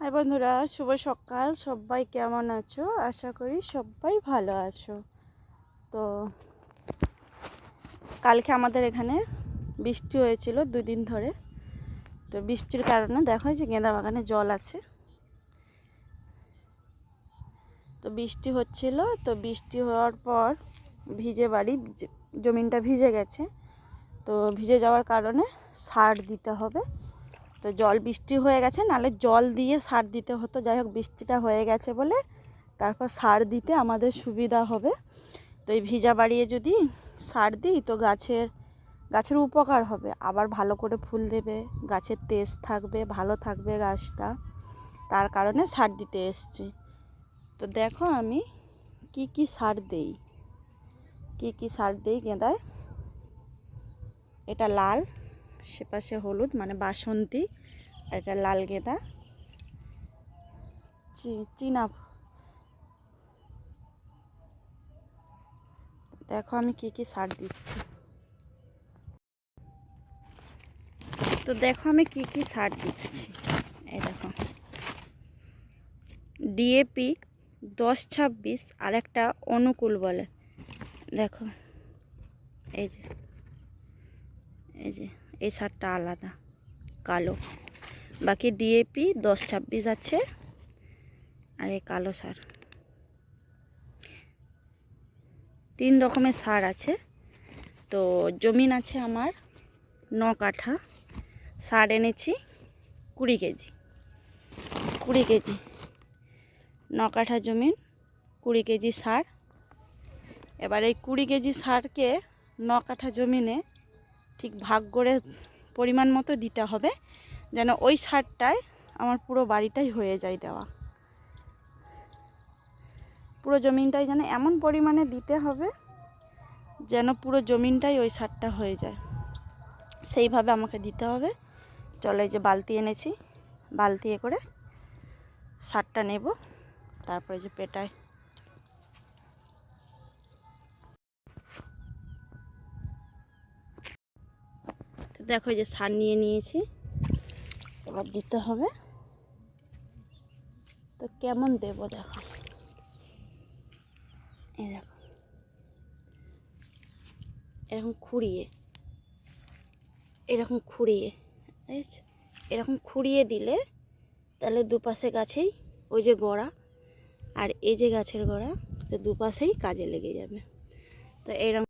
High বন্ধুরা, শুভ সকাল। সবাই কেমন আছো? আশা করি সবাই ভালো আছো। তো কালকে আমাদের এখানে বৃষ্টি হয়েছিল 2 দিন ধরে। তো বৃষ্টির কারণে দেখা যায় গেঁদা বাগানে জল আছে। তো বৃষ্টি হচ্ছিল, তো বৃষ্টি হওয়ার পর ভিজে বাড়ি জমিনটা ভিজে গেছে। তো ভিজে যাওয়ার কারণে সার দিতে হবে। তো জল বৃষ্টি হয়ে গেছে, নাহলে জল দিয়ে সার দিতে হতো। যাই হোক, বৃষ্টিটা হয়ে গেছে বলে তারপর সার দিতে আমাদের সুবিধা হবে। তো এই ভিজা বাড়িয়ে যদি সার দিই তো গাছের উপকার হবে, আবার ভালো করে ফুল দেবে, গাছের তেজ থাকবে, ভালো থাকবে গাছটা। তার কারণে সার দিতে এসছি। তো দেখো আমি কি সার দেই, কি সার দেই গেঁদায়। এটা লাল, সেপাশে হলুদ মানে বাসন্তী, আর এটা লাল গেঁদা চীনা। দেখো আমি কি সার দিচ্ছি। তো দেখো আমি কি সার দিচ্ছি। এই দেখো ডিএপি 10-26 আর একটা অনুকূল বলে। দেখো এই যে এই সারটা আলাদা কালো, বাকি ডিএপি 10-26 আছে আর এই কালো সার। 3 রকমের সার আছে। তো জমিন আছে আমার 9 কাঠা, সার এনেছি 20 কেজি। 9 কাঠা জমিন, 20 কেজি সার। এবার এই 20 কেজি সারকে 9 কাঠা জমিনে ঠিক ভাগ করে পরিমাণ মতো দিতে হবে, যেন ওই সারটায় আমার পুরো বাড়িটাই হয়ে যায় দেওয়া। পুরো জমিনটাই যেন এমন পরিমাণে দিতে হবে যেন পুরো জমিনটাই ওই সারটা হয়ে যায়, সেইভাবে আমাকে দিতে হবে। চলো, এই যে বালতি এনেছি, বালতি করে সারটা নেব, তারপরে যে পেটায়। তো দেখো যে সার নিয়ে নিয়েছি, এবার দিতে হবে। তো কেমন দেব দেখো, এই দেখো এরকম খুঁড়িয়ে দিলে তাহলে দুপাশে গাছেই ওই যে গোড়া আর এই যে গাছের গোড়া, তো দুপাশেই কাজে লেগে যাবে। তো এরকম